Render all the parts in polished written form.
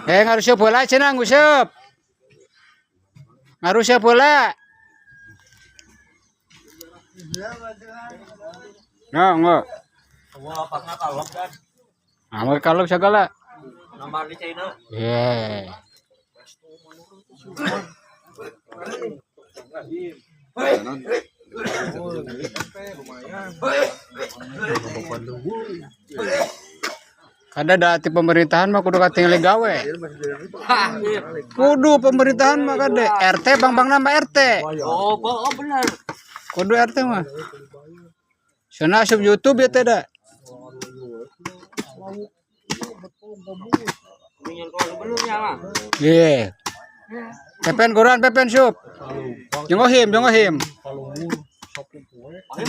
Ngarusnya bola cenah nguseup. Ngarusnya bola. Nah, enggak. Wah, pasna kalep kan. Amal kalau segala. Nomor di China. Yeah. Kada dati pemerintahan mah kudu katinggali gawe. Kudu pemerintahan mah kada RT bang nama RT. Oh benar. Kudu RT mah. Sana asup YouTube ya teh da. Iya. Pepen koran pepen sup. Jongohim. Ohim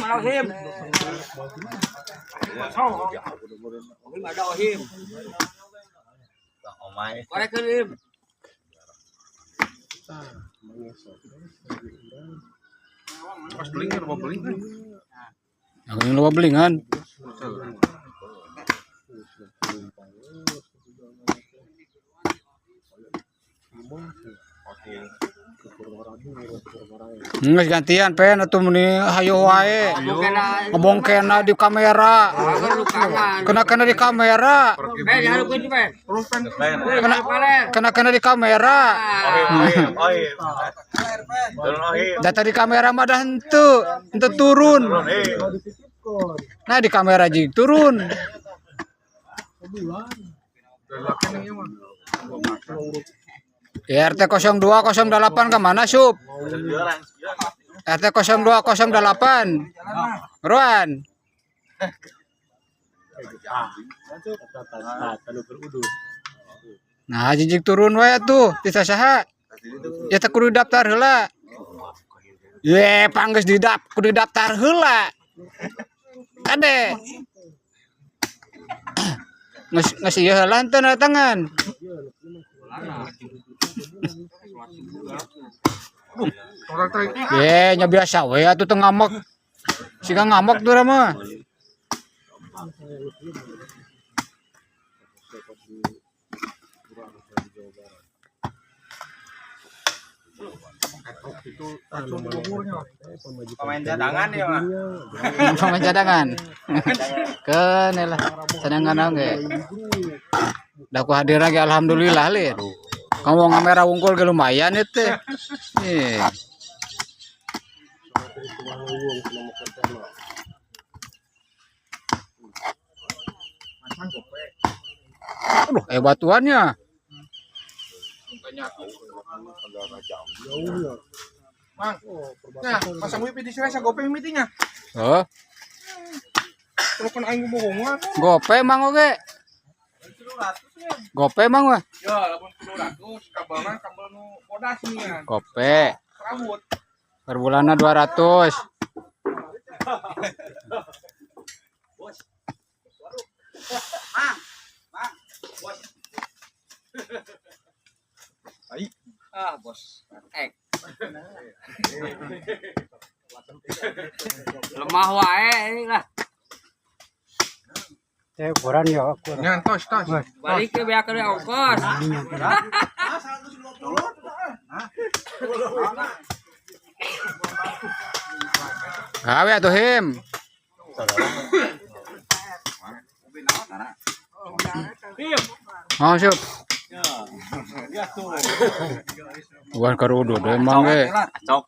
mana ohim? Ohim ada ohim. Korek ohim. Pas beling kan mau beling kan? Yang lupa belingan. Nges gantian pen atuh meni hayo wae. Ngebongkena di kamera. Kena di kamera. Kena di kamera. Data di kamera mah dah henteu turun. Nah di kamera jing turun. Ya, RT 0208 ke mana sup? RT 0208 Ruan. Nah jijik turun wae tuh di saha. Ya teh kudu daftar heula. Ye panggeus kudu daftar heula. Kade. Geus ieu heula teu na tangan. Ye nya biasa we atuh teu ngamek. Siga ngamek tuh mah. Pemain cadangan ya, Mak. Pemain cadangan. Kenelah cadangan ge. Da ku hadir lagi alhamdulillah lin. Kamu ngamera wungkul ge lumayan itu. Aduh, batuannya. Mang, nah, pasang wifi di sini saya gope meetingnya. Oh. Telepon aing bohongan. Gope mang oge. Gope mang wah. Ya, 800 kabelna kabel nu bodas nih kan. Gope. Rambut. Per bulanna 200. Bos. Mang. Bos. Ai. Bos. Lemah wae lah. Teh koran ya. Nyantos tos. Balik ke biar ke ongkos. Gawe atuh him. Oh, siap. Bukan karudo deh emang ge. Cok.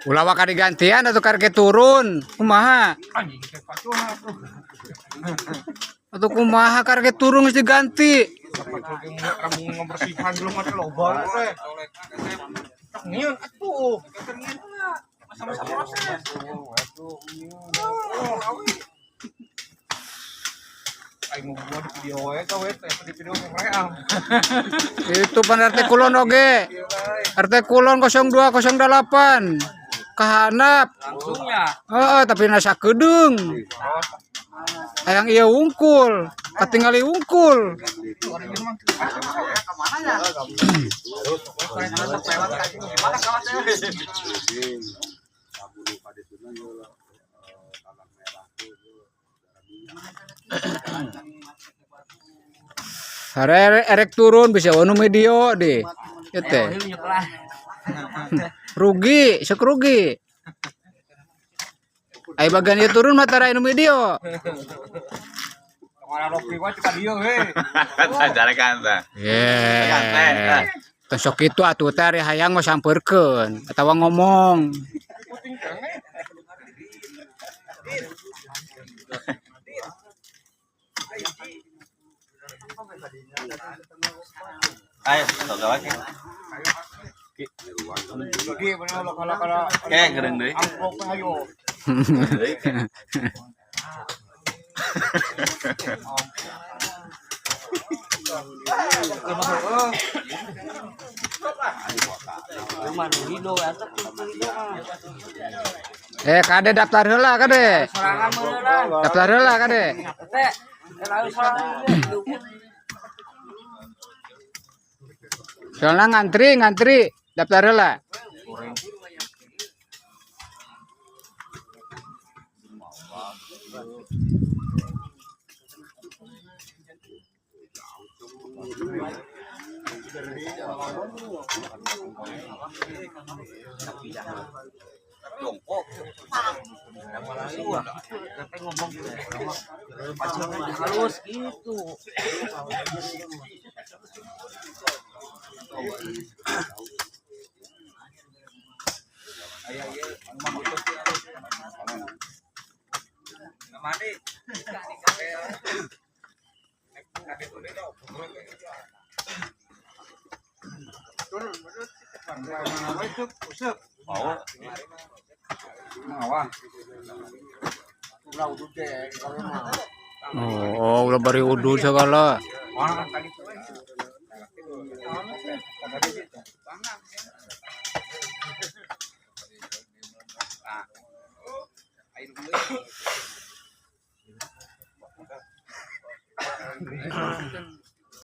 Ulah waka digantian atau karke turun. Kumaha? Atau kumaha karke turun geus diganti. Kamu ngebersihan belum ada lobang teh. Ngian atuh. Sama-sama proses. Aing mau buat video wae ka we teh di video real. Itu pan RT Kulon oge. RT Kulon 0208. Kahanap. Langsung ya. Heeh, tapi nasa kedeung. Hayang iya wungkul, katingali wungkul. Erek turun bisa wanu medio deh. Itu rugi, sok rugi. Ay bagan dia turun mata rai nu medio. Orang Rocky gua cuma dia he. Cara kanta. Yeah. Sok itu atuh teh ari hayang mah sampeurkeun atawa ngomong. Ayo, sok lagi. Lagi bener kalau Kayak gereng deui. amplop ayo. Kade daftar heula kade. Sorangan meureun. Daftar heula kade. Teh, lalu sorangan. Soalnya ngantri daftar heula. Halus gitu. Oh, udah bari udud segala.